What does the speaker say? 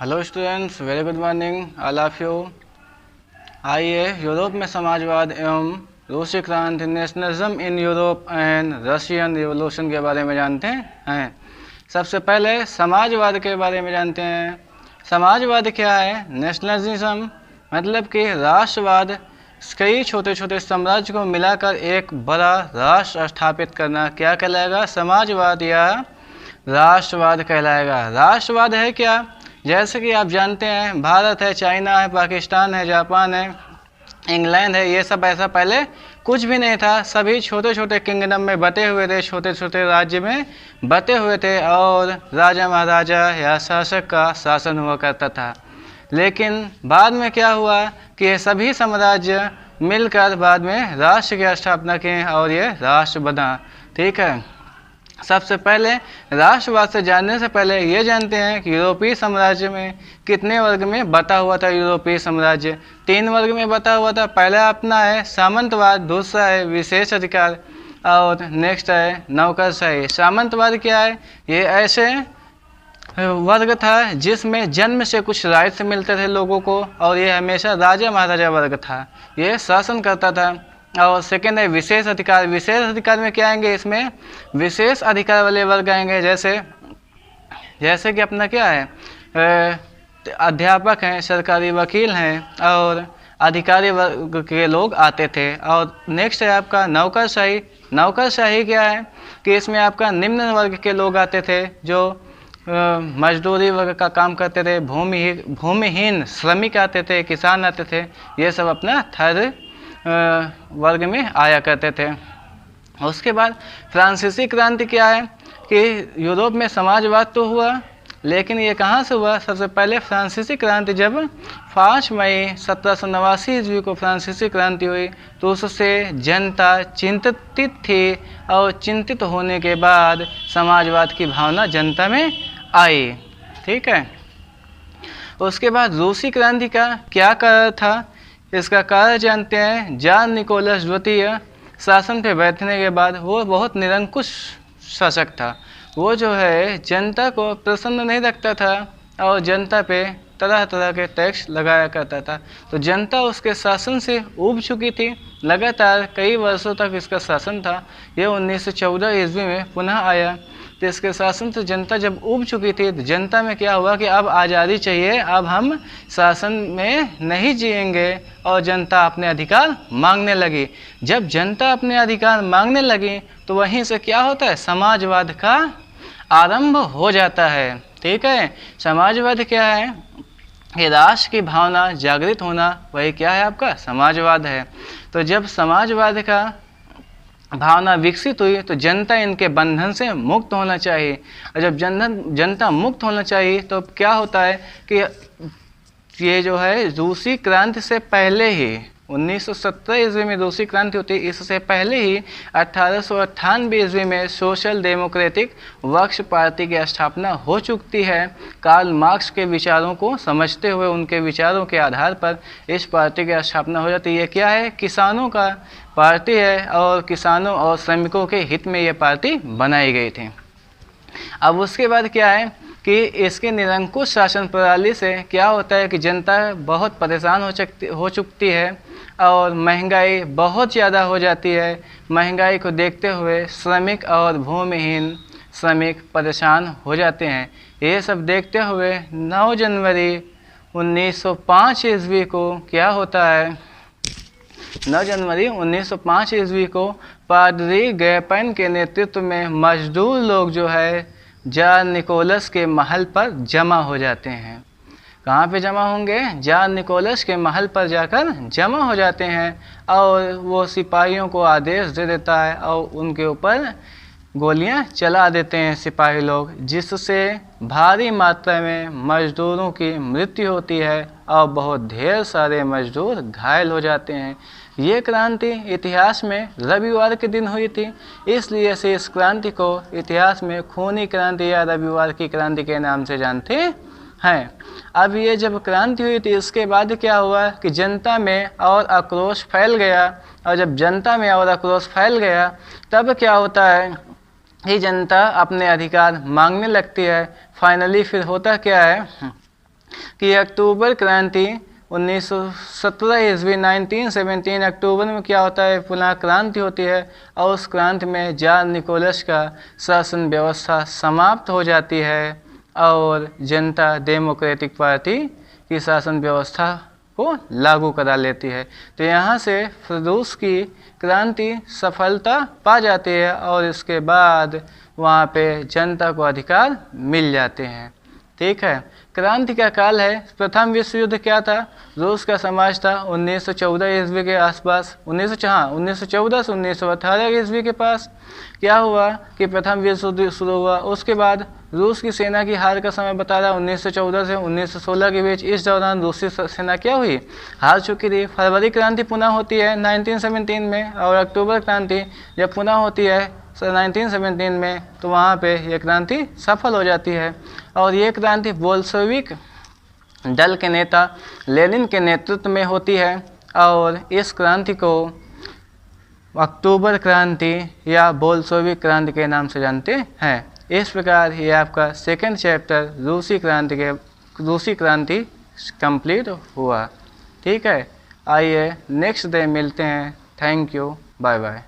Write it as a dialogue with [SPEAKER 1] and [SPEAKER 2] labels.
[SPEAKER 1] Hello students, very good morning all of you. आइए Europe में समाजवाद एवं रूसी क्रांति, nationalism in Europe and Russian revolution के बारे में जानते हैं। सबसे पहले समाजवाद के बारे में जानते हैं। समाजवाद क्या है? नेशनलिज्म मतलब कि राष्ट्रवाद, कई छोटे छोटे साम्राज्य को मिलाकर एक बड़ा राष्ट्र स्थापित करना क्या कहलाएगा? समाजवाद या राष्ट्रवाद कहलाएगा। राष्ट्रवाद है क्या? जैसे कि आप जानते हैं, भारत है, चाइना है, पाकिस्तान है, जापान है, इंग्लैंड है, ये सब ऐसा पहले कुछ भी नहीं था। सभी छोटे छोटे किंगडम में बटे हुए थे, छोटे छोटे राज्य में बटे हुए थे और राजा महाराजा या शासक का शासन हुआ करता था। लेकिन बाद में क्या हुआ कि ये सभी साम्राज्य मिलकर बाद में राष्ट्र की स्थापना की और ये राष्ट्र बना। ठीक है, सबसे पहले राष्ट्रवाद से जानने से पहले ये जानते हैं कि यूरोपीय साम्राज्य में कितने वर्ग में बटा हुआ था। यूरोपीय साम्राज्य 3 वर्ग में बटा हुआ था। पहला अपना है सामंतवाद, दूसरा है विशेष अधिकार और नेक्स्ट है नौकरशाही। सामंतवाद क्या है? ये ऐसे वर्ग था जिसमें जन्म से कुछ राइट्स मिलते थे लोगों को और ये हमेशा राजा महाराजा वर्ग था, ये शासन करता था। और सेकेंड है विशेष अधिकार। विशेष अधिकार में क्या आएंगे? इसमें विशेष अधिकार वाले वर्ग आएंगे, जैसे कि अपना क्या है, अध्यापक हैं, सरकारी वकील हैं और अधिकारी वर्ग के लोग आते थे। और नेक्स्ट है आपका नौकरशाही। नौकरशाही क्या है कि इसमें आपका निम्न वर्ग के लोग आते थे जो मजदूरी वर्ग का काम करते थे, भूमिहीन श्रमिक आते थे, किसान आते थे, ये सब अपना थर्ड वर्ग में आया करते थे। उसके बाद फ्रांसीसी क्रांति क्या है कि यूरोप में समाजवाद तो हुआ, लेकिन ये कहाँ से हुआ? सबसे पहले फ्रांसीसी क्रांति जब 5 मई 1789 ईस्वी को फ्रांसीसी क्रांति हुई तो उससे जनता चिंतित थी और चिंतित होने के बाद समाजवाद की भावना जनता में आई। ठीक है, उसके बाद रूसी क्रांति का क्या कारण था? इसका कारण जानते हैं। जान निकोलस द्वितीय शासन पे बैठने के बाद वो बहुत निरंकुश शासक था। वो जो है जनता को प्रसन्न नहीं रखता था और जनता पे तरह तरह के टैक्स लगाया करता था। तो जनता उसके शासन से ऊब चुकी थी। लगातार कई वर्षों तक इसका शासन था। ये 1914 ईस्वी में पुनः आया। तो इसके शासन से जनता जब ऊब चुकी थी तो जनता में क्या हुआ कि अब आज़ादी चाहिए, अब हम शासन में नहीं जिएंगे और जनता अपने अधिकार मांगने लगी। जब जनता अपने अधिकार मांगने लगी तो वहीं से क्या होता है? समाजवाद का आरंभ हो जाता है। ठीक है, समाजवाद क्या है? ये राष्ट्र की भावना जागृत होना, वही क्या है? आपका समाजवाद है। तो जब समाजवाद का भावना विकसित हुई तो जनता इनके बंधन से मुक्त होना चाहिए। और जब जनता मुक्त होना चाहिए तो क्या होता है कि ये जो है रूसी क्रांति से पहले ही 1917 ईस्वी में रूसी क्रांति होती है, इससे पहले ही 1898 ईस्वी में सोशल डेमोक्रेटिक वर्क्स पार्टी की स्थापना हो चुकी है। कार्ल मार्क्स के विचारों को समझते हुए उनके विचारों के आधार पर इस पार्टी की स्थापना हो जाती है। ये क्या है? किसानों का पार्टी है और किसानों और श्रमिकों के हित में ये पार्टी बनाई गई थी। अब उसके बाद क्या है कि इसके निरंकुश शासन प्रणाली से क्या होता है कि जनता बहुत परेशान हो चुकी है और महंगाई बहुत ज़्यादा हो जाती है। महंगाई को देखते हुए श्रमिक और भूमिहीन श्रमिक परेशान हो जाते हैं। ये सब देखते हुए 9 जनवरी 1905 ईस्वी को क्या होता है? 9 जनवरी 1905 ईस्वी को पादरी गैपन के नेतृत्व में मजदूर लोग जो है जान निकोलस के महल पर जमा हो जाते हैं। कहाँ पे जमा होंगे? जान निकोलस के महल पर जाकर जमा हो जाते हैं और वो सिपाहियों को आदेश दे देता है और उनके ऊपर गोलियां चला देते हैं सिपाही लोग, जिससे भारी मात्रा में मजदूरों की मृत्यु होती है और बहुत ढेर सारे मजदूर घायल हो जाते हैं। ये क्रांति इतिहास में रविवार के दिन हुई थी, इसलिए से इस क्रांति को इतिहास में खूनी क्रांति या रविवार की क्रांति के नाम से जानते हैं। अब ये जब क्रांति हुई थी इसके बाद क्या हुआ कि जनता में और आक्रोश फैल गया, और जब जनता में और आक्रोश फैल गया तब क्या होता है कि जनता अपने अधिकार मांगने लगती है। फाइनली फिर होता क्या है कि अक्टूबर क्रांति 1917 ईस्वी 1917 अक्टूबर में क्या होता है, पुनः क्रांति होती है और उस क्रांति में जार निकोलस का शासन व्यवस्था समाप्त हो जाती है और जनता डेमोक्रेटिक पार्टी की शासन व्यवस्था को लागू करा लेती है। तो यहाँ से रूस की क्रांति सफलता पा जाती है और इसके बाद वहाँ पे जनता को अधिकार मिल जाते हैं। ठीक है, क्रांति का काल है। प्रथम विश्व युद्ध क्या था, रूस का समाज था 1914 ईस्वी के आसपास, 1914 से 1918 ईस्वी के पास क्या हुआ कि प्रथम विश्व युद्ध शुरू हुआ। उसके बाद रूस की सेना की हार का समय बता रहा 1914 से 1916 के बीच। इस दौरान रूसी सेना क्या हुई, हार चुकी थी। फरवरी क्रांति पुनः होती है 1917 में और अक्टूबर क्रांति जब पुनः होती है 1917 में तो वहाँ पे ये क्रांति सफल हो जाती है। और ये क्रांति बोल्शेविक दल के नेता लेनिन के नेतृत्व में होती है और इस क्रांति को अक्टूबर क्रांति या बोल्शेविक क्रांति के नाम से जानते हैं। इस प्रकार ये आपका सेकंड चैप्टर रूसी क्रांति कंप्लीट हुआ। ठीक है, आइए नेक्स्ट डे मिलते हैं। Thank you, bye bye.